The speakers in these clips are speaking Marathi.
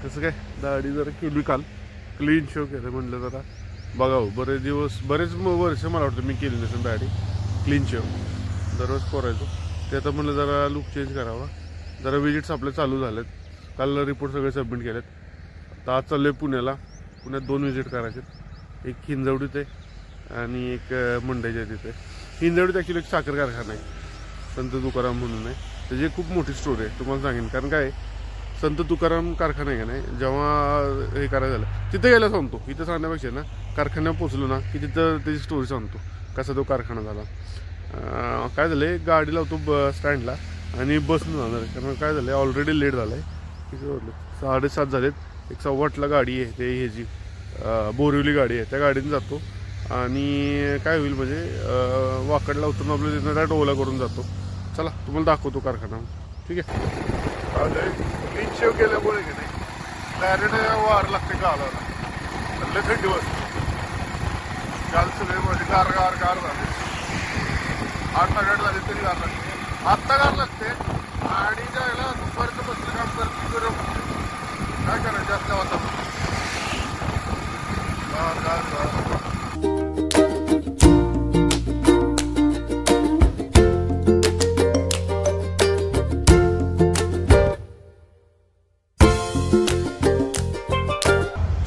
कसं काय दाढी जरा केली काल, क्लीन शो केलं. म्हटलं जरा बघावं, बरेच दिवस बरेच वर्ष मला वाटतं मी केली नसेल दाढी. क्लीन शो दररोज करायचो, ते आता म्हटलं जरा लुक चेंज करावा. जरा विजिट्स आपले चालू झालेत, काल रिपोर्ट सगळे सबमिट केलेत. आता आज चाललो आहे पुण्याला. पुण्यात 2 विजिट करायचे, एक हिंजवडीत आहे आणि एक मंडईच्या तिथे. हिंजवडीत ॲक्च्युली एक साखर कारखाना आहे, संत तुकाराम म्हणून आहे. त्याची खूप मोठी स्टोरी आहे, तुम्हाला सांगेन. कारण काय, संत तुकाराम कारखाना आहे का नाही, जेव्हा हे करायचं झालं तिथे गेला सांगतो. इथं सांगण्यापेक्षा ना कारखान्यावर पोचलो ना की तिथं त्याची स्टोरी सांगतो, कसा तो कारखाना झाला. काय झालं आहे, गाडी लावतो स्टँडला आणि बसनं जाणार आहे. कारण काय झालं आहे, ऑलरेडी लेट झालं आहे. किती वाजले, 7:30 झालेत. 1:15ला गाडी आहे, ते ह्याची बोरिवली गाडी आहे, त्या गाडीने जातो. आणि काय होईल म्हणजे वाकडला उतरून आपलं तिथं डायरेक्ट ओला करून जातो. चला तुम्हाला दाखवतो कारखाना, ठीक आहे. क्लीन शेव केल्यामुळे की नाही डायरेक्ट वार लागते गालाला, लय थंडी वाजते. काल सगळे माझे गार गार गार झाले, 8-8 झाले तरी गार लागते. आत्ता गार लागते आणि ज्याला दुपारचं बसलं काम करते गरम होते. काय करायचं जास्त वातावरण गार गार गार.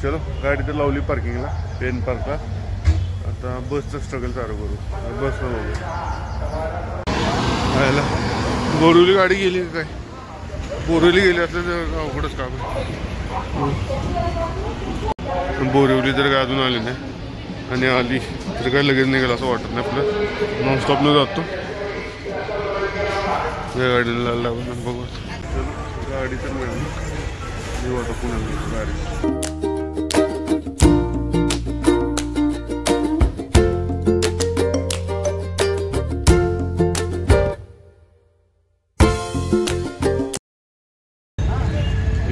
चलो गाडी तर लावली पार्किंगला, पेन पार्कला. आता बसचं स्ट्रगल चालू करू. बस व्हायला बोरिवली गाडी गेली काय, बोरिवली गेली असलं तर अवघडच काम आहे. बोरिवली तर काय अजून आली नाही, आणि आली तर काय लगेच निघालं असं वाटत नाही. आपलं नॉनस्टॉपनं जातो या गाडीला लागून. बघू गाडी तर मिळाली, मी वाटतं पुण्याला गाडी.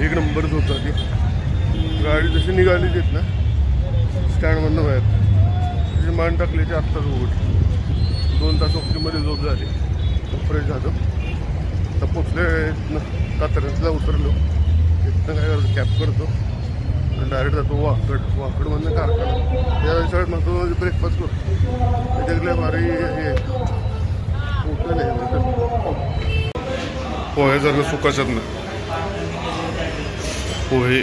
एक नंबरच होता ती गाडी. जशी निघाली देत ना स्टँडमधनं बाहेर, त्याची मान टाकल्याची आत्ताच उघडली. 2 तास ऑक्सिजनमध्ये झोप झाली, फ्रेश झालो. आता पोचले कात्रजला, उतरलो. तिथनं काय करतो, कॅब करतो आणि डायरेक्ट जातो वाकडमधनं कारखाना. त्या साईड मग ब्रेकफास्ट करतो. त्याच्याकडे भारी हे हॉटेल आहे, पोह्यासारखं सुकाशात ना पोहे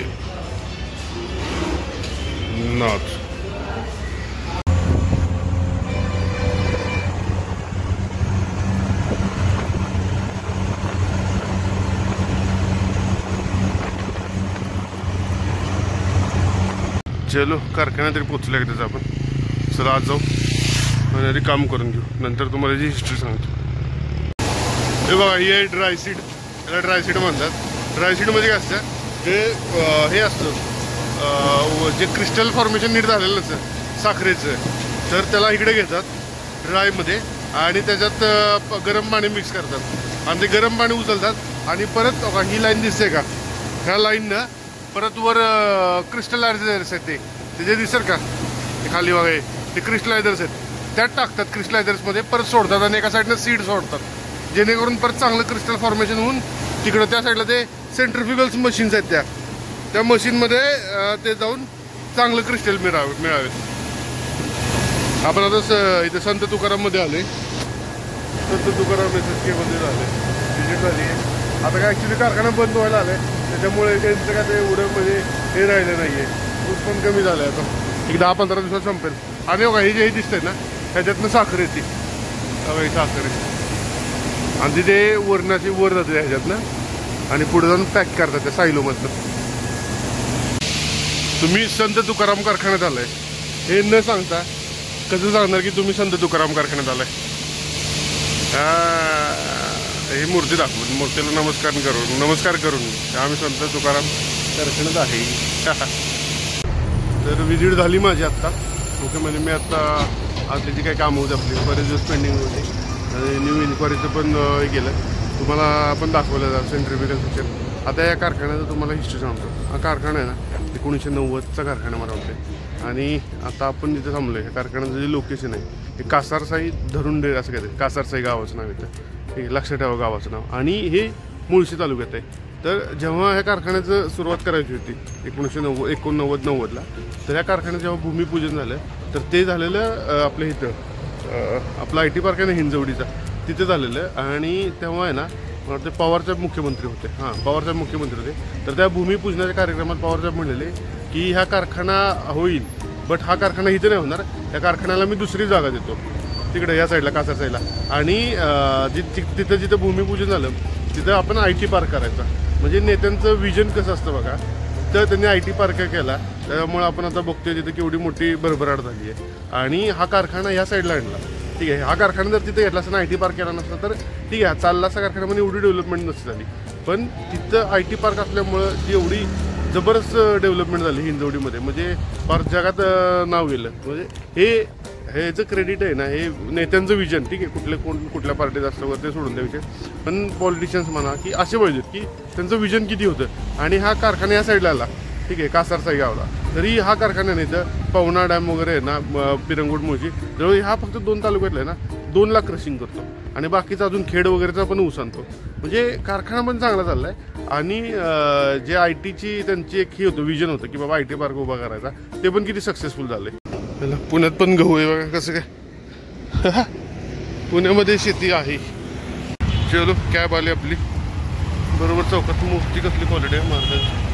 नाच. चलो कारखान्यात तरी पोचलो एकदाच आपण. चला आज जाऊ आणि आधी काम करून घेऊ, नंतर तुम्हाला जी हिस्ट्री सांगतो. हे बघा, ही आहे ड्राय सीड. याला ड्राय सीड म्हणतात. ड्राय सीडमध्ये काय असतं, ते हे असतं जे क्रिस्टल फॉर्मेशन नीट झालेलं नसतं साखरेचं, तर त्याला इकडे घेतात ड्रायमध्ये आणि त्याच्यात गरम पाणी मिक्स करतात आणि ते गरम पाणी उचलतात आणि परत ही लाईन दिसते का, ह्या लाईननं परत वर क्रिस्टलायझर्स आहेत, ते जे दिसतं का ते खाली वगैरे, ते क्रिस्टलायझर्स आहेत, त्यात टाकतात. क्रिस्टलायझर्समध्ये परत सोडतात आणि एका साईडनं सीड सोडतात, जेणेकरून परत चांगलं क्रिस्टल फॉर्मेशन होऊन तिकडं त्या साईडला ते सेंट्रिफ्युगल्स मशीन्स आहेत, त्या मशीनमध्ये ते जाऊन चांगलं क्रिस्टल मिळावे. आपण आता इथे संत तुकाराममध्ये आले. संत तुकाराम SSK झाले, विजिट झाली आहे. आता काय ॲक्च्युली कारखाना बंद व्हायला आलं आहे, त्याच्यामुळे त्यांचं काय ते एवढं म्हणजे हे राहिलं नाही आहे. ऊस पण कमी झालं आहे. आता एक 10-15 दिवसात संपेल. आणि बघा हे जे हे दिसतंय ना, ह्याच्यातनं साखर येते. ही साखर आहे आणि तिथे वरणाची वर जाते ह्याच्यातनं आणि पुढे जाऊन पॅक करतात त्या सायलोमधनं. तुम्ही संत तुकाराम कारखान्यात आलाय हे न सांगता कसं सांगणार की तुम्ही संत तुकाराम कारखान्यात आलाय? ही मूर्ती दाखवून, मूर्तीला नमस्कार करून आम्ही संत तुकाराम कारखान्यात आहे. तर विजिट झाली माझी आत्ता. ओके, म्हणजे मी आत्ता आतली जी काही कामं होती आपली बरेच दिवस पेंडिंग होती आणि न्यू इन्क्वायरीचं पण हे केलं, तुम्हाला आपण दाखवलं जातं सेंट्रिफ्युगल सिस्टम. आता या कारखान्याचं तुम्हाला हिस्ट्री सांगतो. हा कारखाना आहे ना 1990चा कारखाना मला वाटतं. आणि आता आपण जिथे थांबलो आहे कारखान्याचं जे लोकेशन आहे हे कासारसाई धरुंडे असं काय, कासारसाई गावाचं नाव येतं. ठीक आहे, लक्षात ठेवा गावाचं नाव. आणि हे मुळशी तालुक्यात आहे. तर जेव्हा ह्या कारखान्याचं सुरुवात करायची होती 1989-90ला, तर ह्या कारखान्याचं जेव्हा भूमिपूजन झालं तर ते झालेलं आपल्या इथं आपला IT पार्क आहे ना हिंजवडीचा, तिथे झालेलं. आणि तेव्हा आहे ना मला वाटतं पवारसाहेब मुख्यमंत्री होते, पवारसाहेब मुख्यमंत्री होते. तर त्या भूमिपूजनाच्या कार्यक्रमात पवारसाहेब म्हणलेले की ह्या कारखाना होईल, बट हा कारखाना इथे नाही होणार, या कारखान्याला मी दुसरी जागा देतो तिकडे या साईडला, कासार साईडला. आणि तिथं जिथं भूमिपूजन झालं तिथं आपण IT पार्क करायचा. म्हणजे नेत्यांचं विजन कसं असतं बघा, तर त्यांनी IT पार्क केला. त्यामुळे आपण आता बघतोय तिथं केवढी मोठी भरभराट झाली आहे. आणि हा कारखाना ह्या साईडला आणला, ठीक आहे. हा कारखाना जर तिथे घेतला असता ना, IT पार्क केला नसता तर ठीक आहे चालला असा कारखान्यामध्ये एवढी डेव्हलपमेंट नसती झाली. पण तिथं IT पार्क असल्यामुळं ती एवढी जबरदस्त डेव्हलपमेंट झाली हिंजवडीमध्ये, म्हणजे फार जगात नाव गेलं. म्हणजे ह्याचं क्रेडिट आहे ना, हे नेत्यांचं विजन, ठीक आहे. कुठल्या पार्टीत असतं वगैरे ते सोडून द्या विषय, पण पॉलिटिशियन्स म्हणा की असे पाहिजेत की त्यांचं विजन किती होतं. आणि हा कारखाना या साईडला आला, ठीक आहे, कासार साई गावला. तरी हा कारखाना नाही तर पवना डॅम वगैरे आहे ना, पिरंगुट मोजी जवळ, हा फक्त 2 तालुक्यातला आहे ना, 2 लाख क्रशिंग करतो. आणि बाकीचा अजून खेड वगैरेचा पण ऊस आणतो. म्हणजे कारखाना पण चांगला चालला आहे. आणि जे ITची त्यांची एक हे होतं, विजन होतं की बाबा IT पार्क उभा करायचा, ते पण किती सक्सेसफुल झाले. पुण्यात पण गहू आहे बघा कसं काय, पुण्यामध्ये शेती आहे. चलो कॅब आली आपली बरोबर चौकात. मूर्ती कसली क्वालिटी आहे महाराजांची.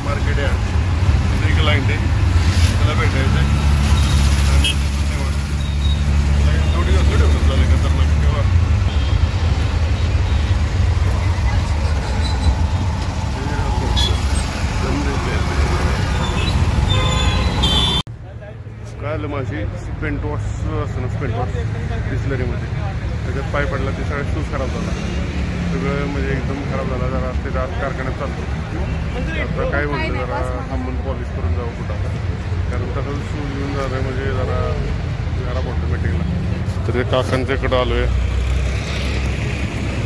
मार्केट आहे, एक लाईन आहे, त्याला भेटायचं आहे. आणि थोडी डेव्हलप झाली खतरनाक तेव्हा. काय आलं माझी पेंट वॉश असतं ना, पेंट वॉश डिस्लरीमध्ये, त्याच्यात पाय पडला, ते सगळं शूज खराब झाला, सगळं म्हणजे एकदम खराब झाला. जरा ते कारखान्यात चालतो आता काय म्हणतो, जरा थांबून पॉलिश करून जावं कुठं, कारण तसं शूज घेऊन जाणं म्हणजे जरा ऑटोमॅटिकला. तर ते काकांच्याकडं आलो आहे,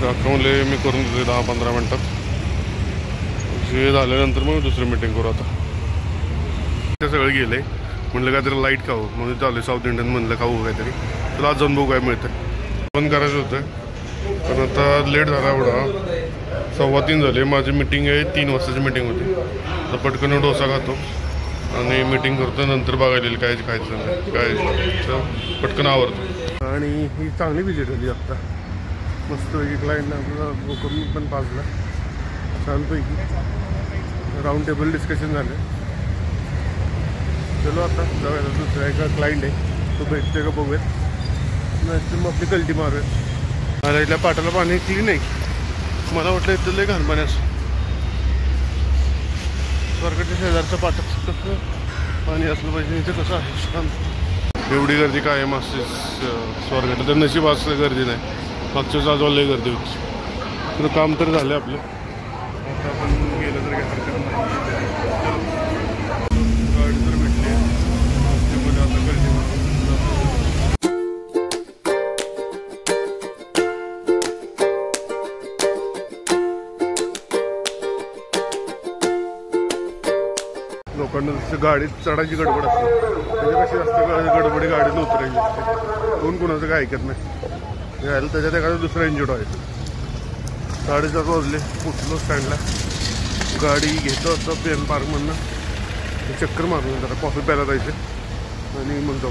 काका म्हणले मी करून देतो 10-15 मिनटात. जे झाल्यानंतर मग दुसरी मीटिंग करू. आता ते सगळं गेलं आहे, म्हणलं काहीतरी लाईट खाऊ म्हणून चालू साऊथ इंडियन म्हणलं खाऊ काहीतरी. तुला आज जाऊन बघू काय मिळतं. बंद करायचं होतं पण आता लेट झाला, एवढा 2:15 झाले. माझी मीटिंग आहे 3 वाजताची मीटिंग होती. तर पटकन डोसा खातो आणि मीटिंग करतो, नंतर बघायला काय खायचं नाही काय पटकन आवरतो. आणि ही चांगली विजिट झाली आत्ता, मस्त एक क्लायंटने आपला कमी पण पाजला छानपैकी. राऊंड टेबल डिस्कशन झालं. चलो आता जाऊया, दुसरा एका क्लायंट आहे तो भेटते का बघूयात, नाही मग आपली कल्टी मारूयात. मला इथल्या पाटाला पाणी क्लीन आहे, मला वाटलं इथं लय घाण पाणी असं. स्वर्गाच्या शेजारचं पाटात कसं पाणी असलं पाहिजे, इथं कसं आहे छान. एवढी गर्दी काय आहे मागच्या स्वर्गात, तर नशीब असं गर्दी नाही. मागच्या जाजवाला लय गर्दी होती. तर काम तर झालं आपलं, आता आपण गेलं तर काय हरकत नाही. गाडी तर भेटली त्यामध्ये आता गर्दी लोकांना जसं गाडीत चढायची गडबड असते, त्याच्यापेक्षा जास्त गडबडी गाडीत उतरायची असते. कोण कोणाचं काय ऐकत नाही. यायला त्याच्यात एखादा दुसरा इंजिन आहे. 7:30 वाजले, उठलो स्टँडला, गाडी घेतो आता पेन पार्कमधनं, चक्कर मारून जरा कॉफी प्यायला जायचं आणि मग जाऊ.